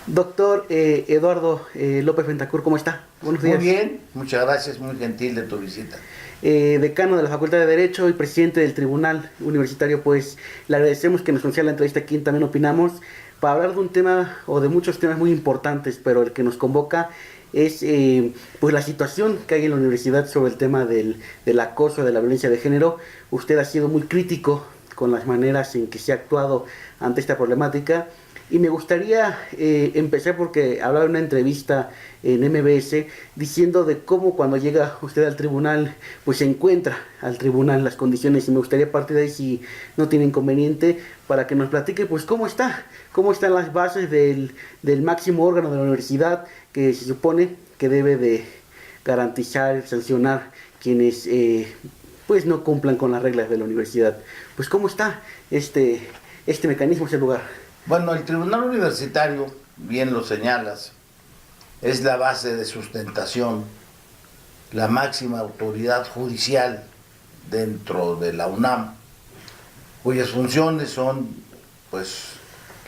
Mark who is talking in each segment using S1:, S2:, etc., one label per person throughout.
S1: Doctor Eduardo López Ventacur, ¿cómo está? Buenos
S2: Muy
S1: días.
S2: bien, muchas gracias, muy gentil de tu visita.
S1: Decano de la Facultad de Derecho y presidente del Tribunal Universitario, pues le agradecemos que nos conceda la entrevista aquí en También Opinamos para hablar de un tema o de muchos temas muy importantes, pero el que nos convoca es pues la situación que hay en la universidad sobre el tema del acoso, de la violencia de género. Usted ha sido muy crítico con las maneras en que se ha actuado ante esta problemática. Y me gustaría empezar porque hablaba en una entrevista en MBS diciendo de cómo cuando llega usted al tribunal, pues se encuentra al tribunal las condiciones, y me gustaría partir de ahí, si no tiene inconveniente, para que nos platique pues cómo están las bases del máximo órgano de la universidad que se supone que debe de garantizar, sancionar quienes pues no cumplan con las reglas de la universidad. Pues cómo está este mecanismo, ese lugar.
S2: Bueno, el Tribunal Universitario, bien lo señalas, es la base de sustentación, la máxima autoridad judicial dentro de la UNAM, cuyas funciones son pues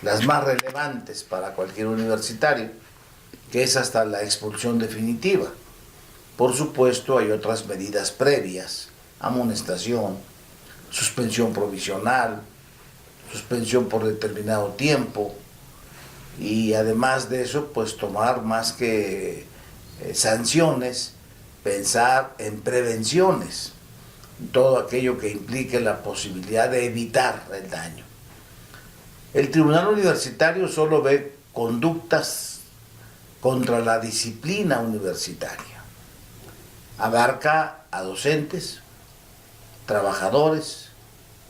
S2: las más relevantes para cualquier universitario, que es hasta la expulsión definitiva. Por supuesto, hay otras medidas previas: amonestación, suspensión provisional, suspensión por determinado tiempo, y además de eso, pues tomar más que sanciones, pensar en prevenciones, todo aquello que implique la posibilidad de evitar el daño. El Tribunal Universitario solo ve conductas contra la disciplina universitaria. Abarca a docentes, trabajadores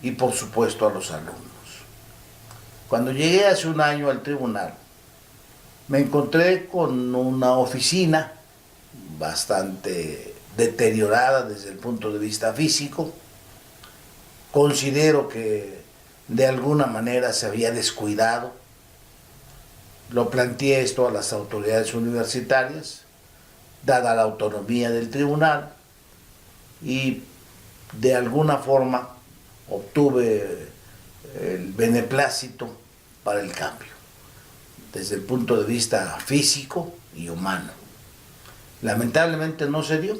S2: y por supuesto a los alumnos. Cuando llegué hace un año al tribunal, me encontré con una oficina bastante deteriorada desde el punto de vista físico. Considero que de alguna manera se había descuidado. Lo planteé esto a las autoridades universitarias, dada la autonomía del tribunal, y de alguna forma obtuve el beneplácito para el cambio, desde el punto de vista físico y humano. Lamentablemente no se dio,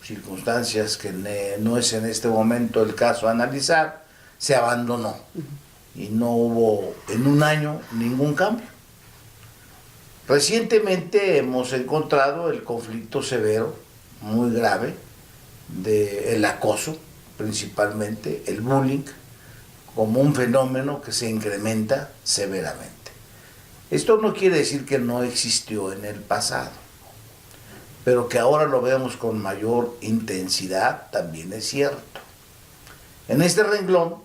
S2: circunstancias que no es en este momento el caso analizar, se abandonó y no hubo en un año ningún cambio. Recientemente hemos encontrado el conflicto severo, muy grave, del acoso, principalmente el bullying, como un fenómeno que se incrementa severamente. Esto no quiere decir que no existió en el pasado, pero que ahora lo vemos con mayor intensidad también es cierto. En este renglón,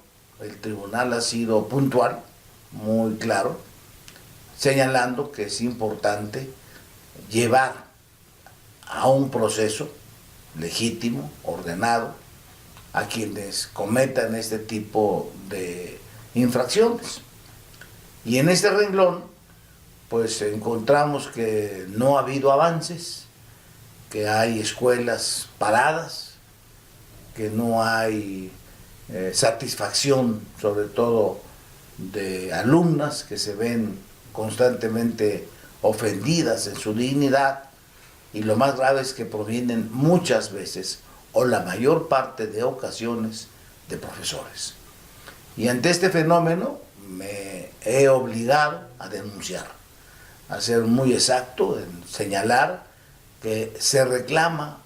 S2: el tribunal ha sido puntual, muy claro, señalando que es importante llevar a un proceso legítimo, ordenado, a quienes cometan este tipo de infracciones. Y en este renglón, pues encontramos que no ha habido avances, que hay escuelas paradas, que no hay satisfacción, sobre todo de alumnas que se ven constantemente ofendidas en su dignidad, y lo más grave es que provienen muchas veces, o la mayor parte de ocasiones, de profesores. Y ante este fenómeno me he obligado a denunciar, a ser muy exacto en señalar que se reclama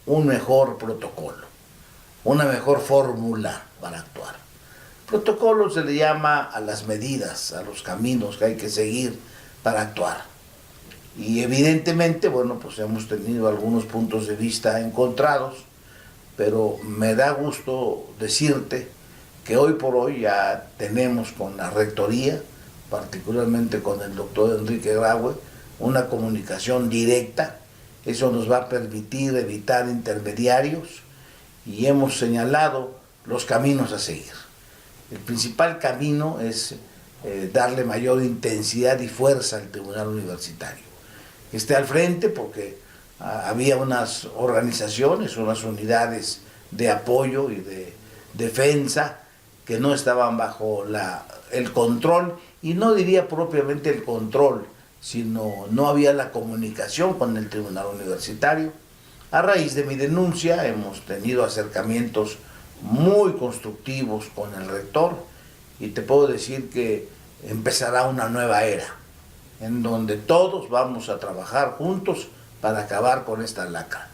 S2: un mejor protocolo, una mejor fórmula para actuar. Protocolo se le llama a las medidas, a los caminos que hay que seguir para actuar. Y evidentemente, bueno, pues hemos tenido algunos puntos de vista encontrados, pero me da gusto decirte que hoy por hoy ya tenemos con la rectoría, particularmente con el doctor Enrique Graue, una comunicación directa. Eso nos va a permitir evitar intermediarios, y hemos señalado los caminos a seguir. El principal camino es darle mayor intensidad y fuerza al tribunal universitario, que esté al frente, porque había unas organizaciones, unas unidades de apoyo y de defensa que no estaban bajo el control, y no diría propiamente el control, sino no había la comunicación con el tribunal universitario. A raíz de mi denuncia hemos tenido acercamientos muy constructivos con el rector y te puedo decir que empezará una nueva era en donde todos vamos a trabajar juntos para acabar con esta lacra.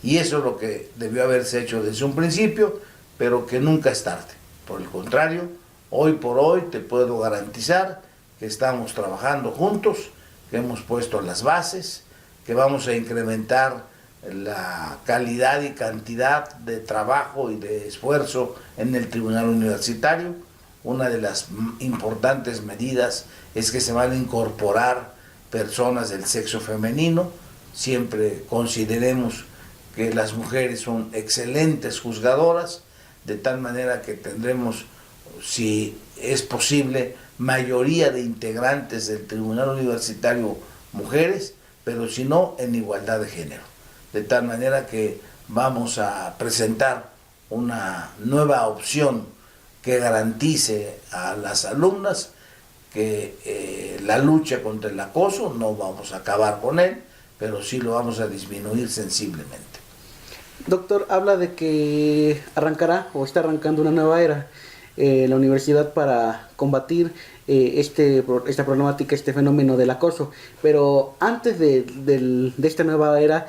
S2: Y eso es lo que debió haberse hecho desde un principio, pero que nunca es tarde. Por el contrario, hoy por hoy te puedo garantizar que estamos trabajando juntos, que hemos puesto las bases, que vamos a incrementar la calidad y cantidad de trabajo y de esfuerzo en el tribunal universitario. Una de las importantes medidas es que se van a incorporar personas del sexo femenino. Siempre consideremos que las mujeres son excelentes juzgadoras, de tal manera que tendremos, si es posible, mayoría de integrantes del tribunal universitario mujeres, pero si no, en igualdad de género. De tal manera que vamos a presentar una nueva opción que garantice a las alumnas que la lucha contra el acoso no vamos a acabar con él, pero sí lo vamos a disminuir sensiblemente.
S1: Doctor, habla de que arrancará o está arrancando una nueva era la universidad para combatir esta problemática, este fenómeno del acoso. Pero antes de esta nueva era,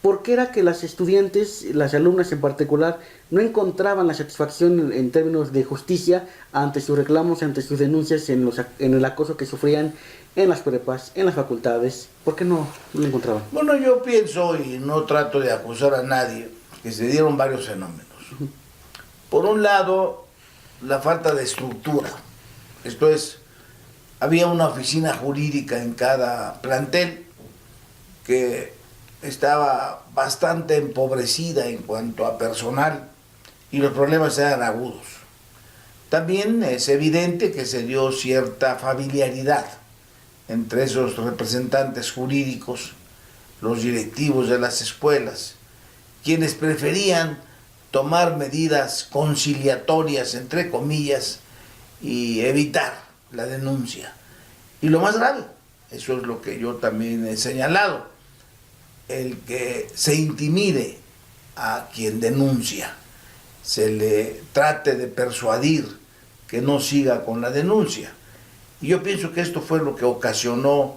S1: ¿por qué era que las estudiantes, las alumnas en particular, no encontraban la satisfacción en términos de justicia ante sus reclamos, ante sus denuncias en el acoso que sufrían en las prepas, en las facultades? ¿Por qué no lo encontraban?
S2: Bueno, yo pienso, y no trato de acusar a nadie, que se dieron varios fenómenos. Por un lado, la falta de estructura. Esto es, había una oficina jurídica en cada plantel que estaba bastante empobrecida en cuanto a personal y los problemas eran agudos. También es evidente que se dio cierta familiaridad entre esos representantes jurídicos, los directivos de las escuelas, quienes preferían tomar medidas conciliatorias, entre comillas, y evitar la denuncia. Y lo más grave, eso es lo que yo también he señalado, el que se intimide a quien denuncia, se le trate de persuadir que no siga con la denuncia. Y yo pienso que esto fue lo que ocasionó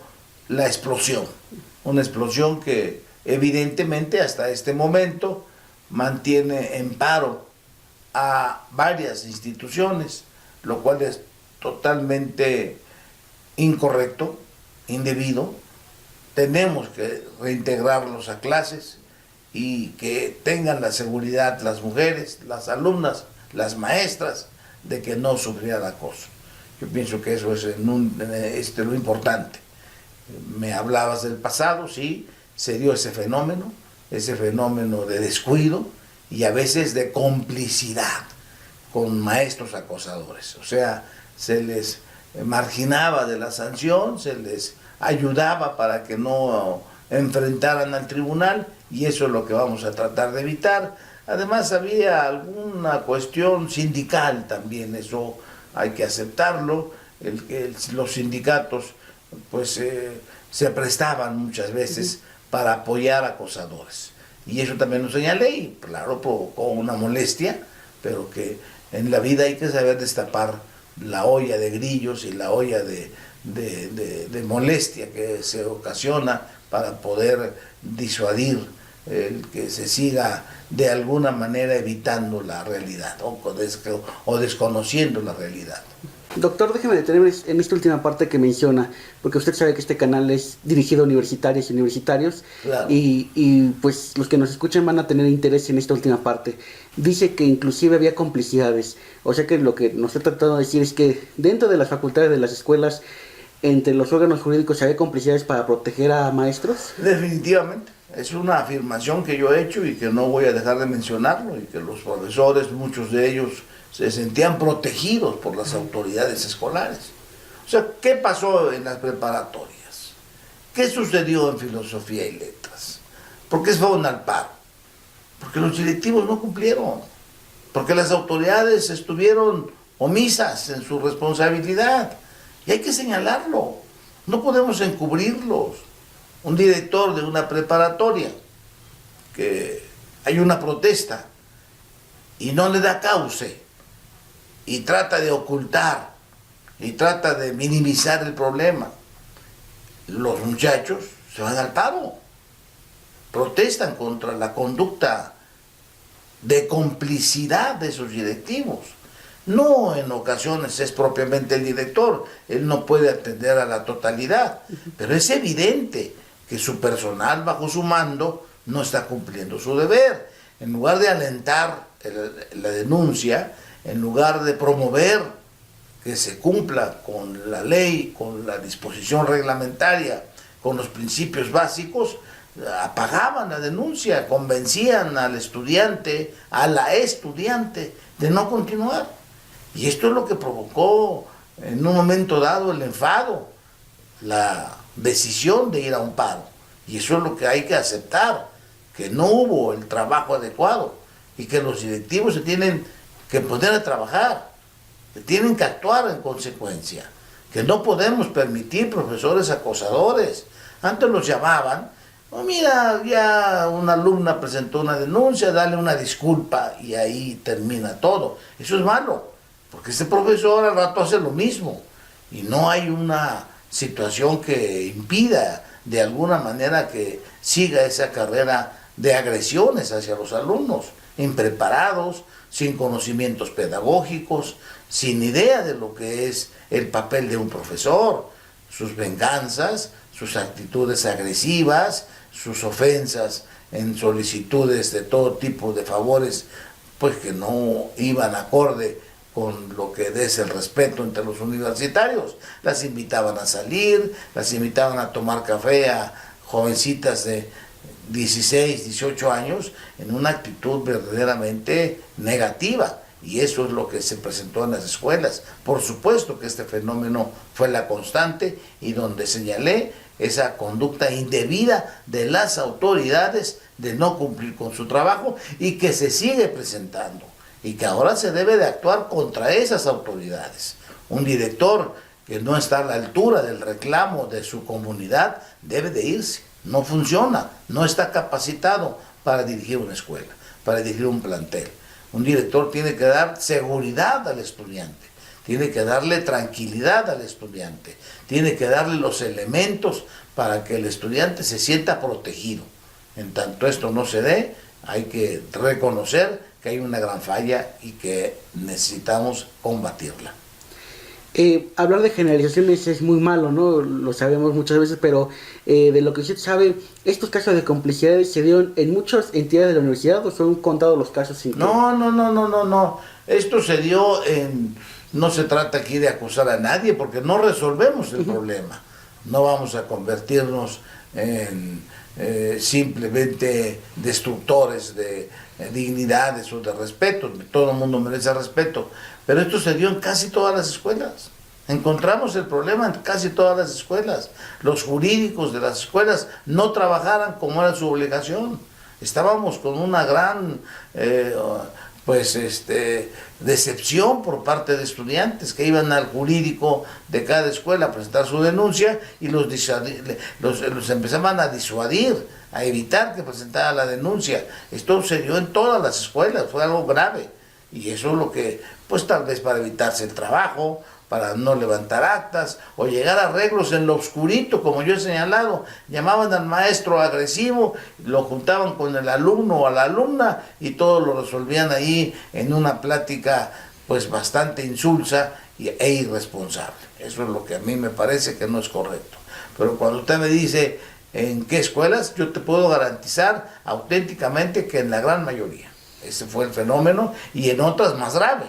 S2: la explosión, una explosión que evidentemente hasta este momento mantiene en paro a varias instituciones, lo cual es totalmente incorrecto, indebido. Tenemos que reintegrarlos a clases y que tengan la seguridad las mujeres, las alumnas, las maestras, de que no sufrirán acoso. Yo pienso que eso es lo importante. Me hablabas del pasado, sí, se dio ese fenómeno de descuido y a veces de complicidad con maestros acosadores. O sea, se les marginaba de la sanción, se les ayudaba para que no enfrentaran al tribunal, y eso es lo que vamos a tratar de evitar. Además había alguna cuestión sindical también, eso hay que aceptarlo, los sindicatos pues se prestaban muchas veces para apoyar acosadores, y eso también lo señalé, y claro, provocó una molestia, pero que en la vida hay que saber destapar la olla de grillos y la olla de molestia que se ocasiona para poder disuadir el que se siga de alguna manera evitando la realidad o desconociendo la realidad.
S1: Doctor, déjeme detenerme en esta última parte que menciona, porque usted sabe que este canal es dirigido a universitarias y universitarios,
S2: claro.
S1: y pues los que nos escuchan van a tener interés en esta última parte. Dice que inclusive había complicidades, o sea que lo que nos está tratando de decir es que dentro de las facultades de las escuelas, entre los órganos jurídicos, había complicidades para proteger a maestros.
S2: Definitivamente, es una afirmación que yo he hecho y que no voy a dejar de mencionarlo, y que los profesores, muchos de ellos, se sentían protegidos por las autoridades escolares. O sea, ¿qué pasó en las preparatorias? ¿Qué sucedió en filosofía y letras? ¿Por qué se fueron al paro? Porque los directivos no cumplieron, porque las autoridades estuvieron omisas en su responsabilidad, y hay que señalarlo. No podemos encubrirlos. Un director de una preparatoria, que hay una protesta y no le da cauce y trata de ocultar y trata de minimizar el problema, los muchachos se van al paro, protestan contra la conducta de complicidad de sus directivos. No en ocasiones es propiamente el director, él no puede atender a la totalidad, pero es evidente que su personal bajo su mando no está cumpliendo su deber. En lugar de alentar la denuncia, en lugar de promover que se cumpla con la ley, con la disposición reglamentaria, con los principios básicos, apagaban la denuncia, convencían al estudiante, a la estudiante, de no continuar. Y esto es lo que provocó en un momento dado el enfado, la decisión de ir a un paro. Y eso es lo que hay que aceptar, que no hubo el trabajo adecuado y que los directivos se tienen que poner a trabajar, que tienen que actuar en consecuencia, que no podemos permitir profesores acosadores. Antes los llamaban, oh, mira, ya una alumna presentó una denuncia, dale una disculpa y ahí termina todo. Eso es malo, porque este profesor al rato hace lo mismo y no hay una situación que impida de alguna manera que siga esa carrera de agresiones hacia los alumnos, impreparados, sin conocimientos pedagógicos, sin idea de lo que es el papel de un profesor, sus venganzas, sus actitudes agresivas, sus ofensas en solicitudes de todo tipo de favores, pues que no iban acorde con lo que es el respeto entre los universitarios. Las invitaban a salir, las invitaban a tomar café a jovencitas de 16, 18 años en una actitud verdaderamente negativa. Y eso es lo que se presentó en las escuelas. Por supuesto que este fenómeno fue la constante y donde señalé esa conducta indebida de las autoridades de no cumplir con su trabajo y que se sigue presentando y que ahora se debe de actuar contra esas autoridades. Un director que no está a la altura del reclamo de su comunidad debe de irse. No funciona, no está capacitado para dirigir una escuela, para dirigir un plantel. Un director tiene que dar seguridad al estudiante, tiene que darle tranquilidad al estudiante, tiene que darle los elementos para que el estudiante se sienta protegido. En tanto esto no se dé, hay que reconocer que hay una gran falla y que necesitamos combatirla.
S1: Hablar de generalizaciones es muy malo, ¿no? Lo sabemos muchas veces, pero de lo que usted sabe, estos casos de complicidades se dieron en muchas entidades de la universidad, ¿o son contados los casos?
S2: No. Esto se dio en... No se trata aquí de acusar a nadie porque no resolvemos el problema. No vamos a convertirnos en simplemente destructores de dignidades o de respeto. Todo el mundo merece respeto. Pero esto se dio en casi todas las escuelas. Encontramos el problema en casi todas las escuelas. Los jurídicos de las escuelas no trabajaran como era su obligación. Estábamos con una gran decepción por parte de estudiantes que iban al jurídico de cada escuela a presentar su denuncia y los empezaban a disuadir, a evitar que presentara la denuncia. Esto se dio en todas las escuelas, fue algo grave. Y eso es lo que, pues tal vez para evitarse el trabajo, para no levantar actas o llegar a arreglos en lo oscurito, como yo he señalado, llamaban al maestro agresivo, lo juntaban con el alumno o a la alumna y todo lo resolvían ahí en una plática pues bastante insulsa e irresponsable. Eso es lo que a mí me parece que no es correcto. Pero cuando usted me dice en qué escuelas, yo te puedo garantizar auténticamente que en la gran mayoría. Ese fue el fenómeno y en otras más grave.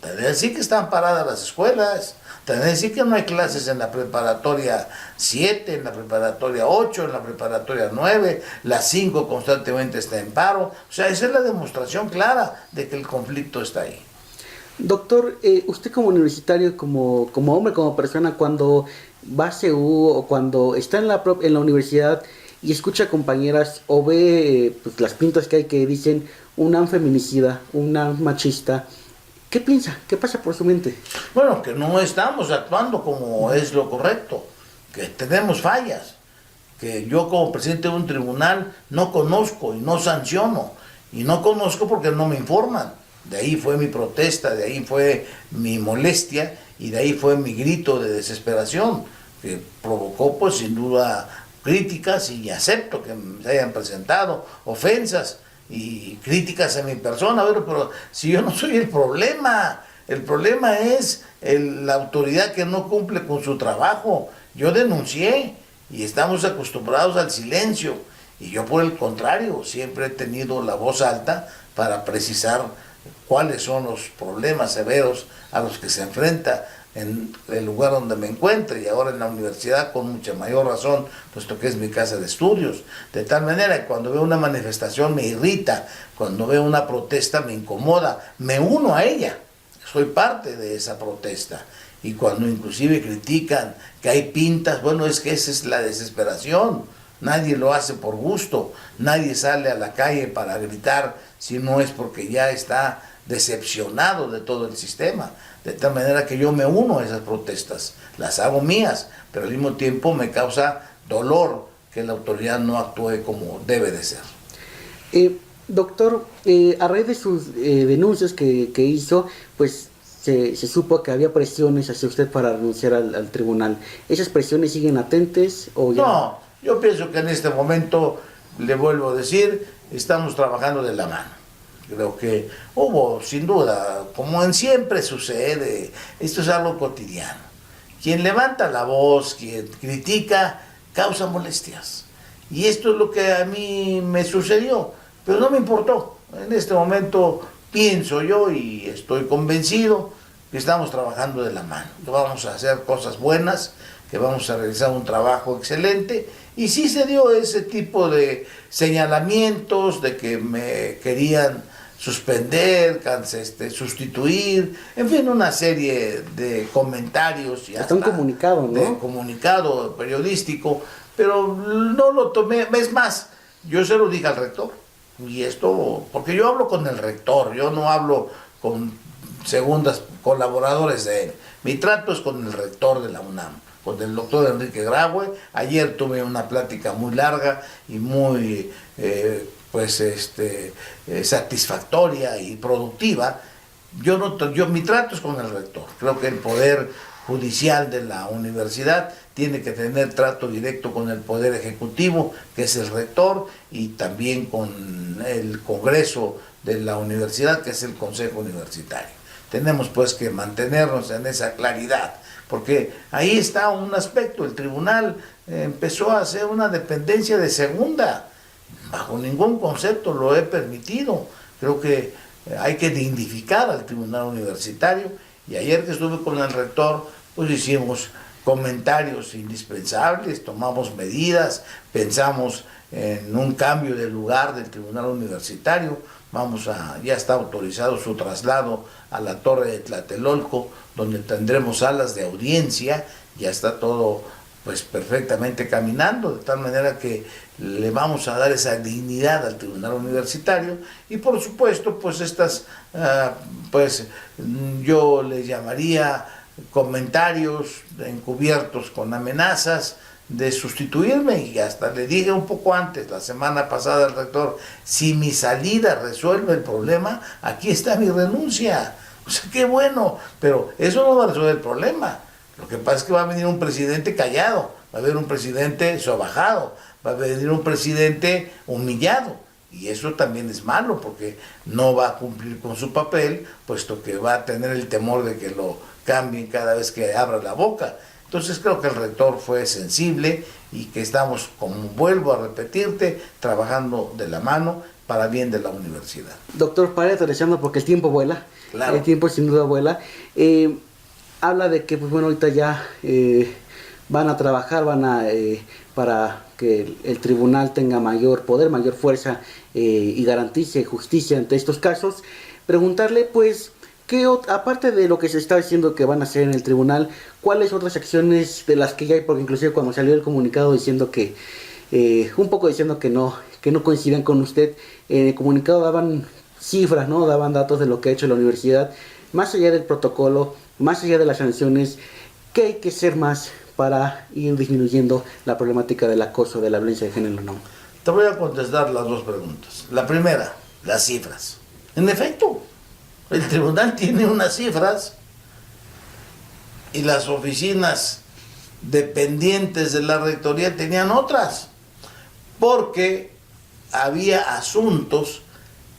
S2: Te debe decir que están paradas las escuelas, te debe decir que no hay clases en la preparatoria 7, en la preparatoria 8, en la preparatoria 9, la 5 constantemente está en paro. O sea, esa es la demostración clara de que el conflicto está ahí.
S1: Doctor, usted como universitario, como hombre, como persona, cuando va a CEU o cuando está en la universidad y escucha a compañeras o ve pues, las pintas que hay que dicen una feminicida, una machista, ¿qué piensa? ¿Qué pasa por su mente?
S2: Bueno, que no estamos actuando como es lo correcto, que tenemos fallas, que yo como presidente de un tribunal no conozco y no sanciono, y no conozco porque no me informan. De ahí fue mi protesta, de ahí fue mi molestia y de ahí fue mi grito de desesperación, que provocó pues sin duda críticas, y acepto que se hayan presentado ofensas y críticas a mi persona. Bueno, pero si yo no soy el problema es la autoridad que no cumple con su trabajo. Yo denuncié y estamos acostumbrados al silencio, y yo por el contrario siempre he tenido la voz alta para precisar cuáles son los problemas severos a los que se enfrenta en el lugar donde me encuentre, y ahora en la universidad con mucha mayor razón, puesto que es mi casa de estudios. De tal manera que cuando veo una manifestación me irrita, cuando veo una protesta me incomoda, me uno a ella, soy parte de esa protesta. Y cuando inclusive critican que hay pintas, bueno, es que esa es la desesperación. Nadie lo hace por gusto, nadie sale a la calle para gritar si no es porque ya está decepcionado de todo el sistema. De tal manera que yo me uno a esas protestas, las hago mías, pero al mismo tiempo me causa dolor que la autoridad no actúe como debe de ser.
S1: Doctor, a raíz de sus denuncias que hizo, pues se supo que había presiones hacia usted para renunciar al tribunal. ¿Esas presiones siguen latentes o ya?
S2: No, yo pienso que en este momento, le vuelvo a decir, estamos trabajando de la mano. Creo que hubo, sin duda, como en siempre sucede, esto es algo cotidiano. Quien levanta la voz, quien critica, causa molestias. Y esto es lo que a mí me sucedió, pero no me importó. En este momento pienso yo y estoy convencido que estamos trabajando de la mano, que vamos a hacer cosas buenas, que vamos a realizar un trabajo excelente. Y sí se dio ese tipo de señalamientos de que me querían suspender, sustituir, en fin, una serie de comentarios y hasta
S1: un comunicado, ¿no?
S2: De comunicado periodístico, pero no lo tomé. Es más, yo se lo dije al rector, y esto, porque yo hablo con el rector, yo no hablo con segundas colaboradores de él. Mi trato es con el rector de la UNAM, con el doctor Enrique Graue. Ayer tuve una plática muy larga y muy satisfactoria y productiva. Mi trato es con el rector. Creo que el poder judicial de la universidad tiene que tener trato directo con el poder ejecutivo, que es el rector, y también con el Congreso de la universidad, que es el Consejo Universitario. Tenemos pues que mantenernos en esa claridad, porque ahí está un aspecto. El tribunal empezó a ser una dependencia de segunda. Bajo ningún concepto lo he permitido. Creo que hay que dignificar al tribunal universitario, y ayer que estuve con el rector, pues hicimos comentarios indispensables, tomamos medidas, pensamos en un cambio de lugar del tribunal universitario. Ya está autorizado su traslado a la Torre de Tlatelolco, donde tendremos salas de audiencia. Ya está todo pues perfectamente caminando, de tal manera que le vamos a dar esa dignidad al tribunal universitario. Y por supuesto, pues estas, yo les llamaría comentarios encubiertos con amenazas de sustituirme, y hasta le dije un poco antes, la semana pasada, al rector: si mi salida resuelve el problema, aquí está mi renuncia. O sea, qué bueno, pero eso no va a resolver el problema. Lo que pasa es que va a venir un presidente callado, va a haber un presidente sobajado, va a venir un presidente humillado, y eso también es malo, porque no va a cumplir con su papel, puesto que va a tener el temor de que lo cambien cada vez que abra la boca. Entonces creo que el rector fue sensible, y que estamos, como vuelvo a repetirte, trabajando de la mano para bien de la universidad.
S1: Doctor, para aterrizando, porque el tiempo vuela,
S2: claro.
S1: El tiempo sin duda vuela. Habla de que, pues bueno, ahorita ya van a trabajar, para que el tribunal tenga mayor poder, mayor fuerza, y garantice justicia ante estos casos. Preguntarle, pues, aparte de lo que se está diciendo que van a hacer en el tribunal, ¿cuáles otras acciones de las que ya hay? Porque inclusive cuando salió el comunicado diciendo que, un poco diciendo que no coincidían con usted, en el comunicado daban cifras, ¿no? Daban datos de lo que ha hecho la universidad, más allá del protocolo, más allá de las sanciones. ¿Qué hay que hacer más para ir disminuyendo la problemática del acoso, de la violencia de género, ¿no?
S2: Te voy a contestar las dos preguntas. La primera, las cifras. En efecto, el tribunal tiene unas cifras y las oficinas dependientes de la rectoría tenían otras, porque había asuntos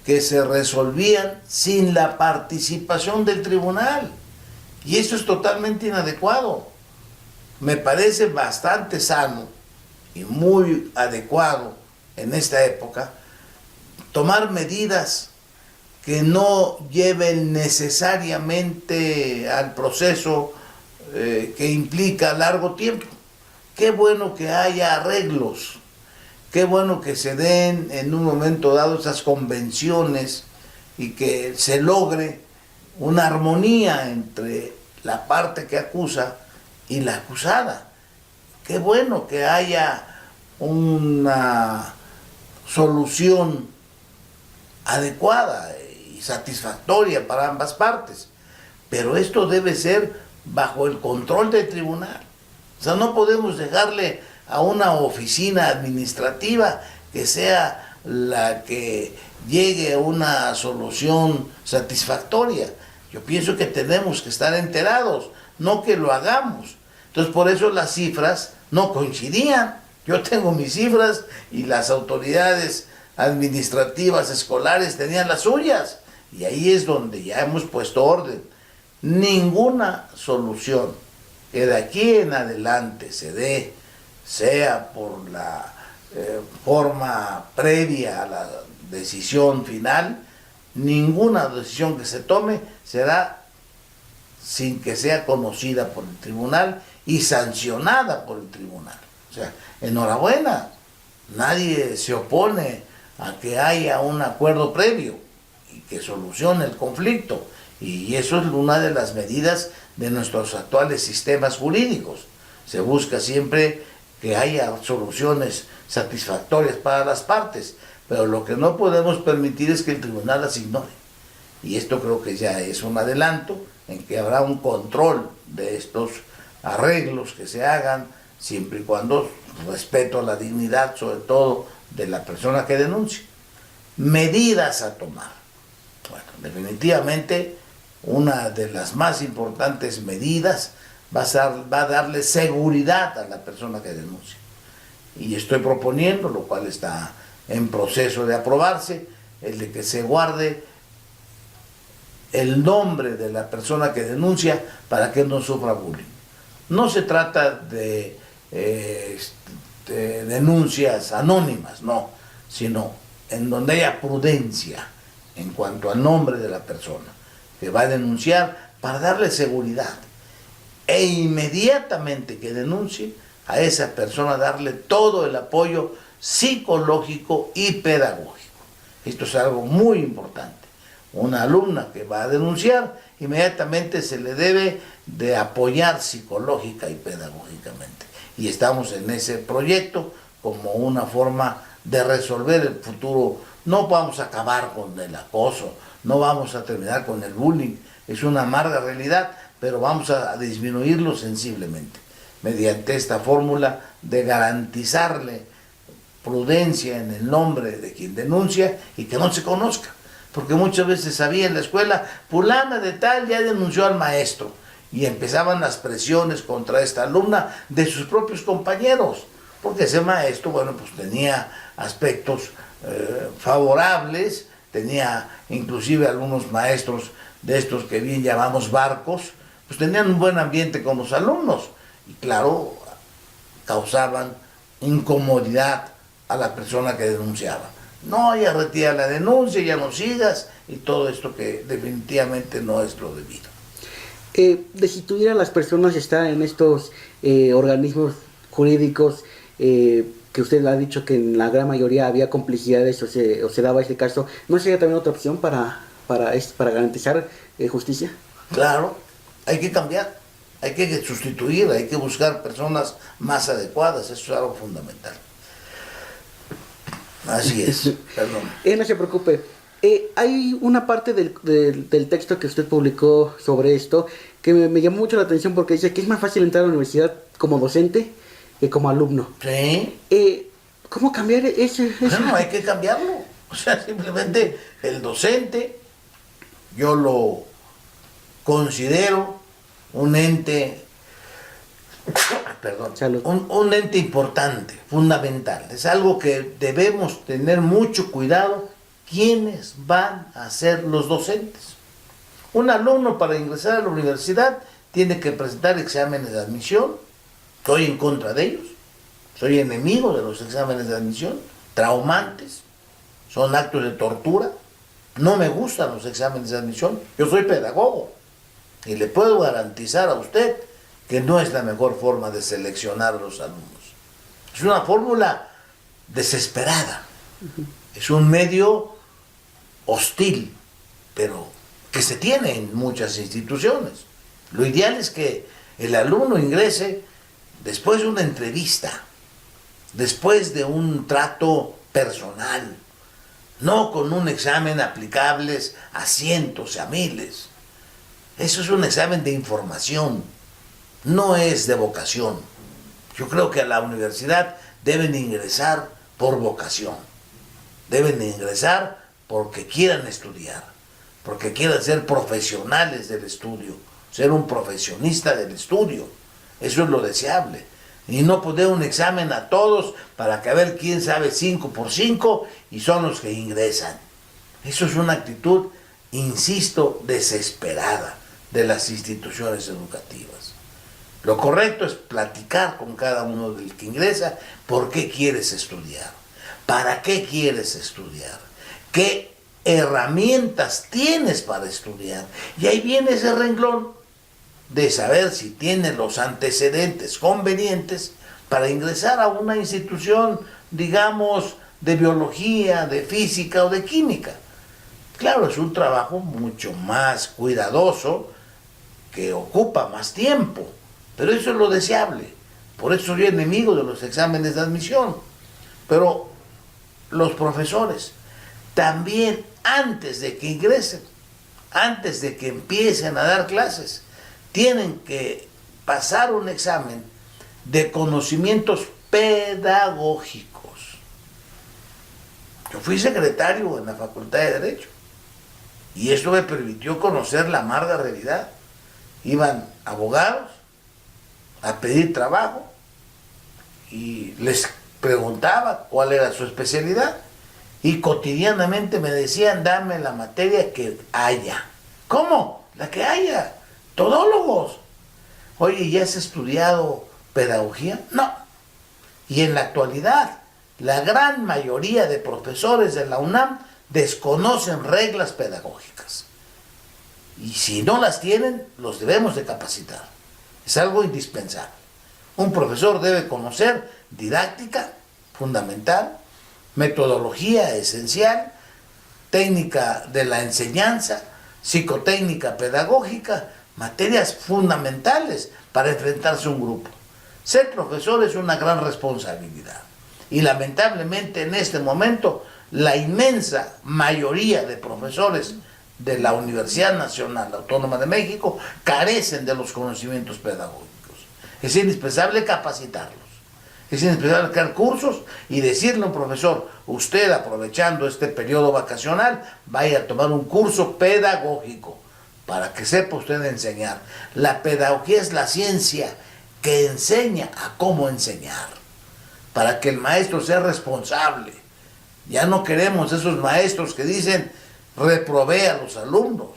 S2: que se resolvían sin la participación del tribunal, y eso es totalmente inadecuado. Me parece bastante sano y muy adecuado en esta época tomar medidas que no lleven necesariamente al proceso que implica largo tiempo. Qué bueno que haya arreglos, qué bueno que se den en un momento dado esas convenciones y que se logre una armonía entre la parte que acusa y la acusada. Qué bueno que haya una solución adecuada y satisfactoria para ambas partes, pero esto debe ser bajo el control del tribunal. O sea, no podemos dejarle a una oficina administrativa que sea la que llegue a una solución satisfactoria. Yo pienso que tenemos que estar enterados, no que lo hagamos. Entonces, por eso las cifras no coincidían. Yo tengo mis cifras y las autoridades administrativas escolares tenían las suyas. Y ahí es donde ya hemos puesto orden. Ninguna solución que de aquí en adelante se dé, sea por la forma previa a la decisión final, ninguna decisión que se tome será sin que sea conocida por el tribunal y sancionada por el tribunal. O sea, enhorabuena, nadie se opone a que haya un acuerdo previo y que solucione el conflicto, y eso es una de las medidas de nuestros actuales sistemas jurídicos. Se busca siempre que haya soluciones satisfactorias para las partes, pero lo que no podemos permitir es que el tribunal las ignore. Y esto creo que ya es un adelanto en que habrá un control de estos arreglos que se hagan, siempre y cuando respeto a la dignidad, sobre todo de la persona que denuncie. Medidas a tomar. Bueno, definitivamente una de las más importantes medidas va a darle seguridad a la persona que denuncia. Y estoy proponiendo, lo cual está en proceso de aprobarse, el de que se guarde el nombre de la persona que denuncia para que no sufra bullying. No se trata de denuncias anónimas, no, sino en donde haya prudencia en cuanto al nombre de la persona que va a denunciar, para darle seguridad, e inmediatamente que denuncie a esa persona darle todo el apoyo psicológico y pedagógico. Esto es algo muy importante. Una alumna que va a denunciar, inmediatamente se le debe de apoyar psicológica y pedagógicamente. Y estamos en ese proyecto como una forma de resolver el futuro. No vamos a acabar con el acoso, no vamos a terminar con el bullying, es una amarga realidad, pero vamos a disminuirlo sensiblemente, mediante esta fórmula de garantizarle prudencia en el nombre de quien denuncia y que no se conozca. Porque muchas veces sabía en la escuela, fulana de tal ya denunció al maestro, y empezaban las presiones contra esta alumna de sus propios compañeros, porque ese maestro, bueno, pues tenía aspectos favorables, tenía inclusive algunos maestros de estos que bien llamamos barcos, pues tenían un buen ambiente con los alumnos, y claro, causaban incomodidad a la persona que denunciaba. No, ya retira la denuncia, ya no sigas, y todo esto que definitivamente no es lo debido.
S1: Destituir a las personas que están en estos organismos jurídicos, que usted ha dicho que en la gran mayoría había complicidades o se daba este caso, ¿no sería también otra opción para garantizar justicia?
S2: Claro, hay que cambiar, hay que sustituir, hay que buscar personas más adecuadas, eso es algo fundamental. Así es, perdón.
S1: No se preocupe. Hay una parte del texto que usted publicó sobre esto que me llamó mucho la atención, porque dice que es más fácil entrar a la universidad como docente que como alumno.
S2: Sí.
S1: ¿Cómo cambiar ese?
S2: No hay que cambiarlo. O sea, simplemente el docente, yo lo considero un ente, perdón, un ente importante, fundamental. Es algo que debemos tener mucho cuidado. ¿Quiénes van a ser los docentes? Un alumno para ingresar a la universidad tiene que presentar exámenes de admisión. Estoy en contra de ellos. Soy enemigo de los exámenes de admisión, traumantes, son actos de tortura. No me gustan los exámenes de admisión. Yo soy pedagogo y le puedo garantizar a usted que no es la mejor forma de seleccionar a los alumnos. Es una fórmula desesperada. Es un medio hostil, pero que se tiene en muchas instituciones. Lo ideal es que el alumno ingrese después de una entrevista, después de un trato personal, no con un examen aplicables a cientos y a miles. Eso es un examen de información, no es de vocación. Yo creo que a la universidad deben ingresar por vocación, deben ingresar porque quieran estudiar, porque quieran ser profesionales del estudio, ser un profesionista del estudio. Eso es lo deseable. Y no poner un examen a todos para que a ver quién sabe 5 por 5 y son los que ingresan. Eso es una actitud, insisto, desesperada de las instituciones educativas. Lo correcto es platicar con cada uno del que ingresa por qué quieres estudiar, para qué quieres estudiar, qué herramientas tienes para estudiar. Y ahí viene ese renglón de saber si tiene los antecedentes convenientes para ingresar a una institución, digamos, de biología, de física o de química. Claro, es un trabajo mucho más cuidadoso, que ocupa más tiempo, pero eso es lo deseable. Por eso soy enemigo de los exámenes de admisión. Pero los profesores, también antes de que ingresen, antes de que empiecen a dar clases, tienen que pasar un examen de conocimientos pedagógicos. Yo fui secretario en la Facultad de Derecho y esto me permitió conocer la amarga realidad. Iban abogados a pedir trabajo y les preguntaba cuál era su especialidad y cotidianamente me decían: dame la materia que haya. ¿Cómo? La que haya. Todólogos. Oye, ¿ya has estudiado pedagogía? No. Y en la actualidad, la gran mayoría de profesores de la UNAM desconocen reglas pedagógicas. Y si no las tienen, los debemos de capacitar. Es algo indispensable. Un profesor debe conocer didáctica, fundamental, metodología esencial, técnica de la enseñanza, psicotécnica pedagógica, materias fundamentales para enfrentarse a un grupo. Ser profesor es una gran responsabilidad y lamentablemente en este momento la inmensa mayoría de profesores de la Universidad Nacional Autónoma de México carecen de los conocimientos pedagógicos. Es indispensable capacitarlos, es indispensable crear cursos y decirle a un profesor: usted, aprovechando este periodo vacacional, vaya a tomar un curso pedagógico para que sepa usted enseñar. La pedagogía es la ciencia que enseña a cómo enseñar, para que el maestro sea responsable. Ya no queremos esos maestros que dicen: reprobé a los alumnos,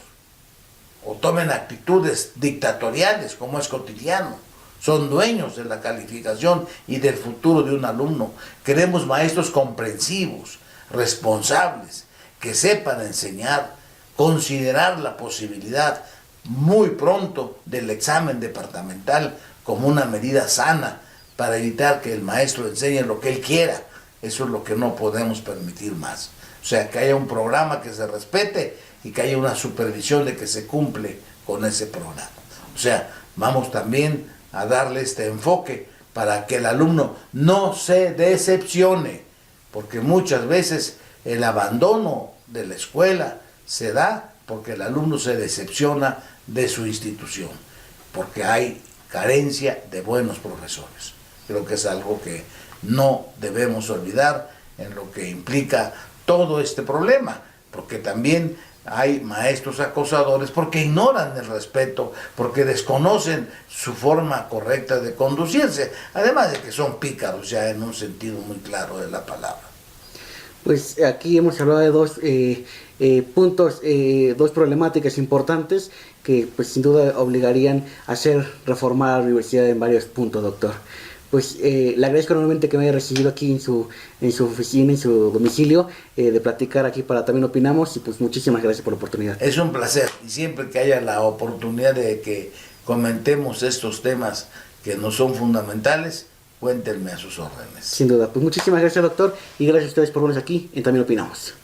S2: o tomen actitudes dictatoriales, como es cotidiano. Son dueños de la calificación y del futuro de un alumno. Queremos maestros comprensivos, responsables, que sepan enseñar, considerar la posibilidad muy pronto del examen departamental como una medida sana para evitar que el maestro enseñe lo que él quiera. Eso es lo que no podemos permitir más. O sea, que haya un programa que se respete y que haya una supervisión de que se cumple con ese programa. O sea, vamos también a darle este enfoque para que el alumno no se decepcione, porque muchas veces el abandono de la escuela se da porque el alumno se decepciona de su institución, porque hay carencia de buenos profesores. Creo que es algo que no debemos olvidar en lo que implica todo este problema, porque también hay maestros acosadores porque ignoran el respeto, porque desconocen su forma correcta de conducirse, además de que son pícaros ya en un sentido muy claro de la palabra.
S1: Pues aquí hemos hablado de dos puntos, dos problemáticas importantes que pues sin duda obligarían a hacer reformar a la universidad en varios puntos, doctor. Pues le agradezco enormemente que me haya recibido aquí en su oficina, en su domicilio, de platicar aquí para También Opinamos, y pues muchísimas gracias por la oportunidad.
S2: Es un placer, y siempre que haya la oportunidad de que comentemos estos temas que nos son fundamentales, cuéntenme a sus órdenes.
S1: Sin duda, pues muchísimas gracias, doctor, y gracias a ustedes por vernos aquí en También Opinamos.